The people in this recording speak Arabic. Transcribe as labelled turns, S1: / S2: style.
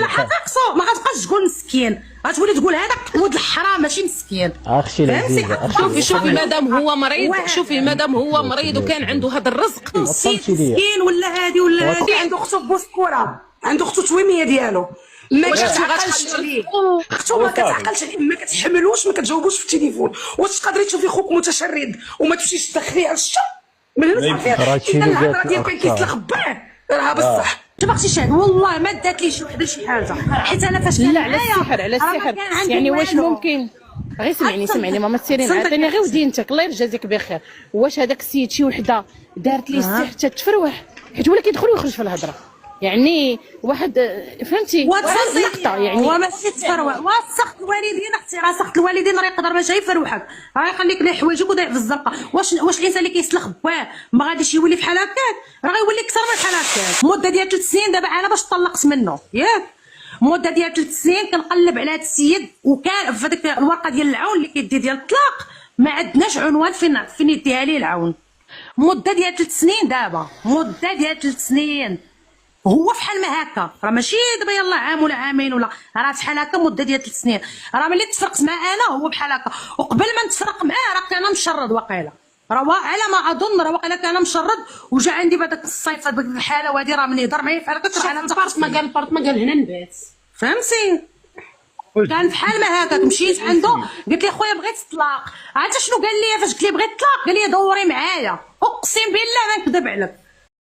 S1: لا حتقصو ما غتبقاش تقول مسكين، غتولي تقول هذاك ولد الحرام ماشي مسكين.
S2: اختي العزيزه
S3: شوفي مادام هو مريض، شوفي مادام هو مريض وكان عنده هذا الرزق
S1: مسكين ولا هادي ولا هادي. عنده اختو في بوسكوره، عنده اختو تويميه ديالو ما كتعقلش عليه، اختو ما كتعقلش عليه، ما كتحملوش، ما كتجاوبوش في التليفون. واش تقدري تشوفي خوك متشرد وما تمشيش تدخليه على الشر من هنا صافي؟ اذا الهضره ديال كان كيتلخ باه راها بصح. ما بغيتيش والله ما دات لي شي وحده شي حاجه، حيت انا فاش كان
S3: على السحر على السحر يعني واش ممكن غير سمعني ماما سيرين عطيني غير ودينتك الله يرجازيك بخير. واش هذاك السيد شي وحده دارت ليه السحر حتى تفروح؟ حيت ولا كيدخل ويخرج في الهضره يعني واحد فهمتي لقطه يعني
S1: هو ماشي تفروح. وسخت الوالدين اختي، راه سخت الوالدين راه يقدر باش يفروحك، راه يخليك لا حوايجك وضيع في الزنقه. واش الانسان اللي كيسلخ باه ما غاديش يولي بحال هكاك؟ راه غيولي اكثر من بحال هكاك. مده ديال 3 سنين دابا انا باش طلقت منه ياك، مده ديال 3 سنين كنقلب على هذا السيد، وكان في هذيك الورقه ديال العون اللي كيدي ديال الطلاق ما عندناش عنوان فين يديها ليه العون. مده ديال 3 سنين دابا، مده ديال 3 سنين هو فحال ما هكا، راه ماشي دابا يلاه عام ولا عامين ولا، راه فحال هكا مده ديال 3 سنين. راه ملي تفرقت معاه انا هو بحال هكا، وقبل ما نتفرق معاه راه كان مشرد واقيلا، راه على ما اظن راه واقيلا كان مشرد. وجا عندي بهذاك الصيف هذيك الحاله، وهذه راه من يهضر معايا بحال هكا انا
S4: البارت ما قال هنا نبات
S1: فهمتي. كان بحال ما هكاك. مشيت عنده قلت لي خويا بغيت الطلاق، عرفتي شنو قال لي فاش قلت لي بغيت الطلاق؟ قال لي دوري معايا، اقسم بالله ما نكذب عليك،